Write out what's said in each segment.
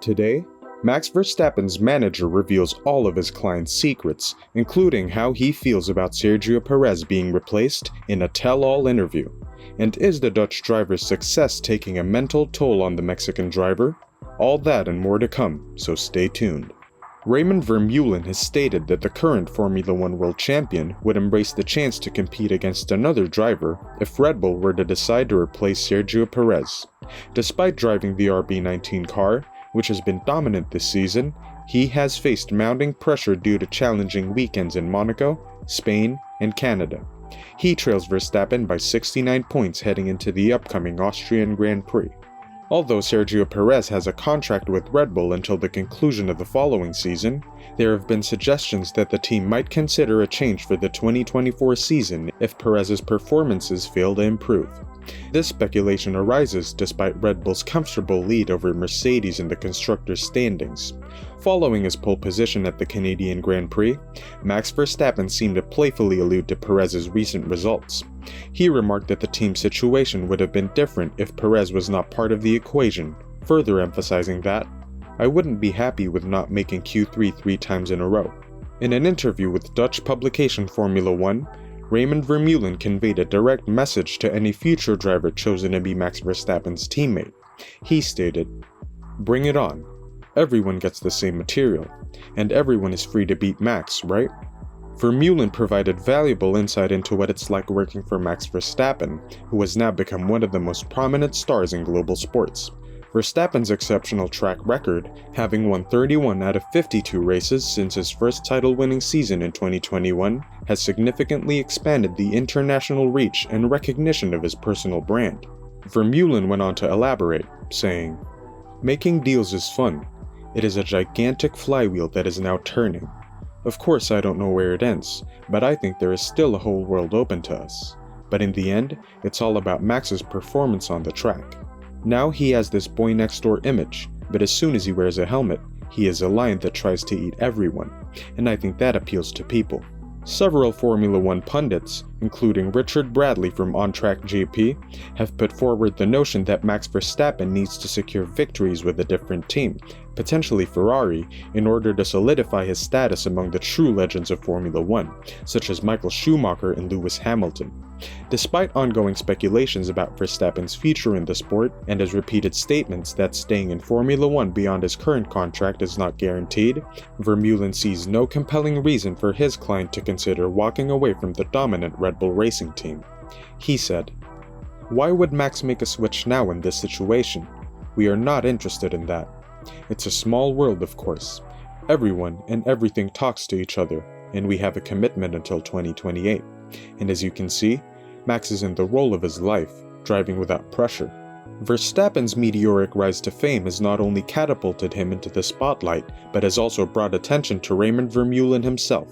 Today, Max Verstappen's manager reveals all of his client's secrets, including how he feels about Sergio Perez being replaced in a tell-all interview. And is the Dutch driver's success taking a mental toll on the Mexican driver? All that and more to come, so stay tuned. Raymond Vermeulen has stated that the current Formula One world champion would embrace the chance to compete against another driver if Red Bull were to decide to replace Sergio Perez. Despite driving the RB19 car, which has been dominant this season, he has faced mounting pressure due to challenging weekends in Monaco, Spain, and Canada. He trails Verstappen by 69 points heading into the upcoming Austrian Grand Prix. Although Sergio Perez has a contract with Red Bull until the conclusion of the following season, there have been suggestions that the team might consider a change for the 2024 season if Perez's performances fail to improve. This speculation arises despite Red Bull's comfortable lead over Mercedes in the constructors' standings. Following his pole position at the Canadian Grand Prix, Max Verstappen seemed to playfully allude to Perez's recent results. He remarked that the team's situation would have been different if Perez was not part of the equation, further emphasizing that, "I wouldn't be happy with not making Q3 3 times in a row." In an interview with Dutch publication Formula One, Raymond Vermeulen conveyed a direct message to any future driver chosen to be Max Verstappen's teammate. He stated, "Bring it on. Everyone gets the same material, and everyone is free to beat Max, right?" Vermeulen provided valuable insight into what it's like working for Max Verstappen, who has now become one of the most prominent stars in global sports. Verstappen's exceptional track record, having won 31 out of 52 races since his first title-winning season in 2021, has significantly expanded the international reach and recognition of his personal brand. Vermeulen went on to elaborate, saying, "Making deals is fun. It is a gigantic flywheel that is now turning. Of course, I don't know where it ends, but I think there is still a whole world open to us. But in the end, it's all about Max's performance on the track. Now he has this boy next door image, but as soon as he wears a helmet, he is a lion that tries to eat everyone, and I think that appeals to people." Several Formula One pundits, including Richard Bradley from On Track GP, have put forward the notion that Max Verstappen needs to secure victories with a different team, potentially Ferrari, in order to solidify his status among the true legends of Formula One, such as Michael Schumacher and Lewis Hamilton. Despite ongoing speculations about Verstappen's future in the sport and his repeated statements that staying in Formula One beyond his current contract is not guaranteed, Vermeulen sees no compelling reason for his client to consider walking away from the dominant Red Bull racing team. He said, "Why would Max make a switch now in this situation? We are not interested in that. It's a small world, of course. Everyone and everything talks to each other, and we have a commitment until 2028. And as you can see, Max is in the role of his life, driving without pressure." Verstappen's meteoric rise to fame has not only catapulted him into the spotlight, but has also brought attention to Raymond Vermeulen himself.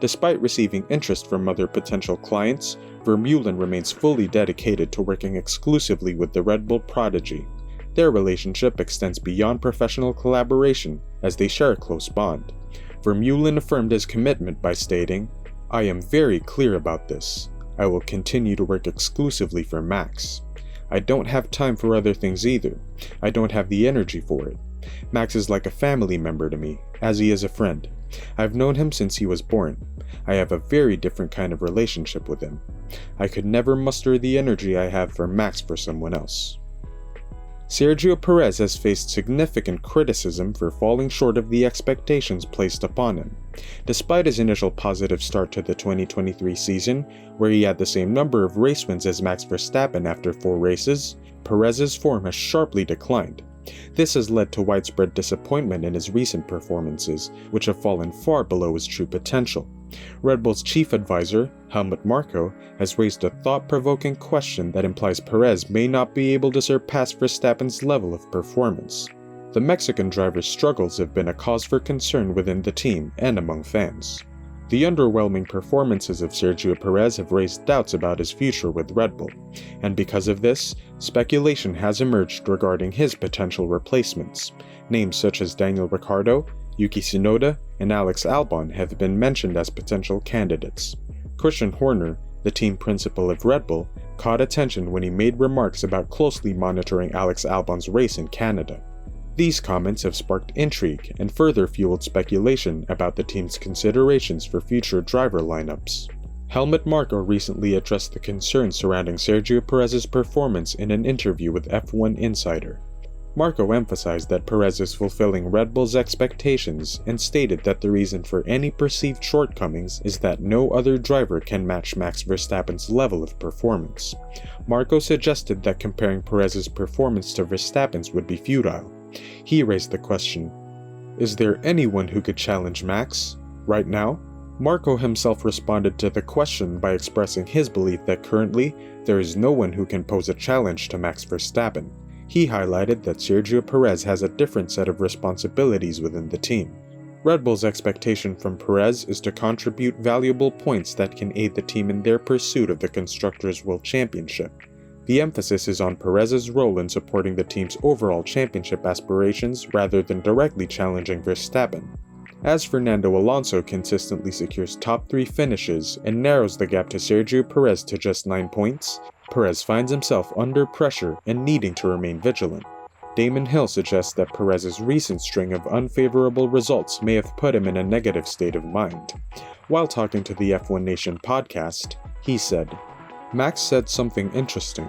Despite receiving interest from other potential clients, Vermeulen remains fully dedicated to working exclusively with the Red Bull prodigy. Their relationship extends beyond professional collaboration, as they share a close bond. Vermeulen affirmed his commitment by stating, "I am very clear about this. I will continue to work exclusively for Max. I don't have time for other things either. I don't have the energy for it. Max is like a family member to me, as he is a friend. I've known him since he was born. I have a very different kind of relationship with him. I could never muster the energy I have for Max for someone else." Sergio Perez has faced significant criticism for falling short of the expectations placed upon him. Despite his initial positive start to the 2023 season, where he had the same number of race wins as Max Verstappen after 4 races, Perez's form has sharply declined. This has led to widespread disappointment in his recent performances, which have fallen far below his true potential. Red Bull's chief advisor, Helmut Marko, has raised a thought-provoking question that implies Perez may not be able to surpass Verstappen's level of performance. The Mexican driver's struggles have been a cause for concern within the team and among fans. The underwhelming performances of Sergio Perez have raised doubts about his future with Red Bull, and because of this, speculation has emerged regarding his potential replacements. Names such as Daniel Ricciardo, Yuki Tsunoda, and Alex Albon have been mentioned as potential candidates. Christian Horner, the team principal of Red Bull, caught attention when he made remarks about closely monitoring Alex Albon's race in Canada. These comments have sparked intrigue and further fueled speculation about the team's considerations for future driver lineups. Helmut Marko recently addressed the concerns surrounding Sergio Perez's performance in an interview with F1 Insider. Marko emphasized that Perez is fulfilling Red Bull's expectations and stated that the reason for any perceived shortcomings is that no other driver can match Max Verstappen's level of performance. Marko suggested that comparing Perez's performance to Verstappen's would be futile. He raised the question, is there anyone who could challenge Max right now? Marko himself responded to the question by expressing his belief that currently there is no one who can pose a challenge to Max Verstappen. He highlighted that Sergio Perez has a different set of responsibilities within the team. Red Bull's expectation from Perez is to contribute valuable points that can aid the team in their pursuit of the Constructors' World Championship. The emphasis is on Perez's role in supporting the team's overall championship aspirations rather than directly challenging Verstappen. As Fernando Alonso consistently secures top 3 finishes and narrows the gap to Sergio Perez to just 9 points, Perez finds himself under pressure and needing to remain vigilant. Damon Hill suggests that Perez's recent string of unfavorable results may have put him in a negative state of mind. While talking to the F1 Nation podcast, he said, "Max said something interesting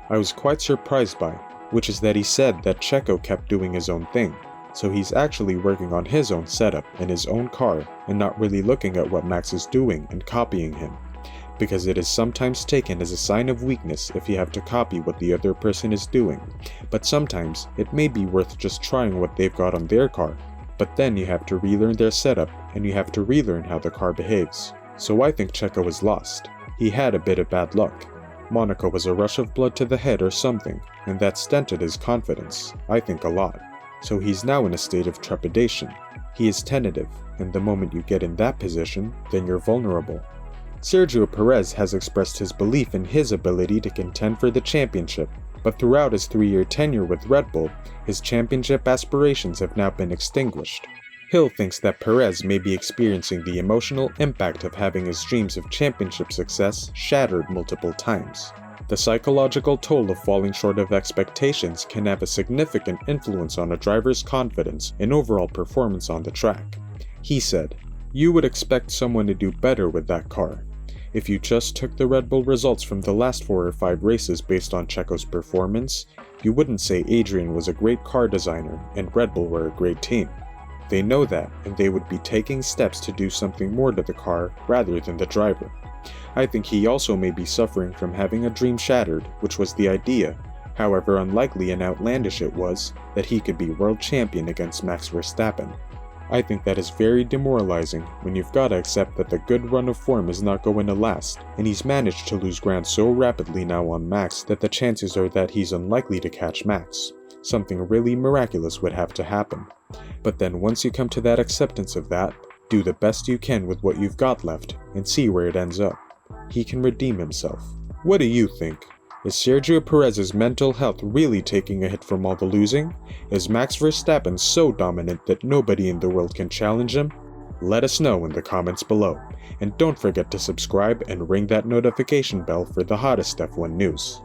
I was quite surprised by, which is that he said that Checo kept doing his own thing. So he's actually working on his own setup in his own car and not really looking at what Max is doing and copying him. Because it is sometimes taken as a sign of weakness if you have to copy what the other person is doing, but sometimes it may be worth just trying what they've got on their car, but then you have to relearn their setup and you have to relearn how the car behaves. So I think Checo was lost. He had a bit of bad luck. Monaco was a rush of blood to the head or something, and that stunted his confidence, I think a lot. So he's now in a state of trepidation. He is tentative, and the moment you get in that position, then you're vulnerable." Sergio Perez has expressed his belief in his ability to contend for the championship, but throughout his 3-year tenure with Red Bull, his championship aspirations have now been extinguished. Hill thinks that Perez may be experiencing the emotional impact of having his dreams of championship success shattered multiple times. The psychological toll of falling short of expectations can have a significant influence on a driver's confidence and overall performance on the track. He said, "You would expect someone to do better with that car. If you just took the Red Bull results from the last 4 or 5 races based on Checo's performance, you wouldn't say Adrian was a great car designer and Red Bull were a great team. They know that, and they would be taking steps to do something more to the car rather than the driver. I think he also may be suffering from having a dream shattered, which was the idea, however unlikely and outlandish it was, that he could be world champion against Max Verstappen. I think that is very demoralizing when you've got to accept that the good run of form is not going to last, and he's managed to lose ground so rapidly now on Max that the chances are that he's unlikely to catch Max. Something really miraculous would have to happen. But then once you come to that acceptance of that, do the best you can with what you've got left and see where it ends up. He can redeem himself." What do you think? Is Sergio Perez's mental health really taking a hit from all the losing? Is Max Verstappen so dominant that nobody in the world can challenge him? Let us know in the comments below. And don't forget to subscribe and ring that notification bell for the hottest F1 news.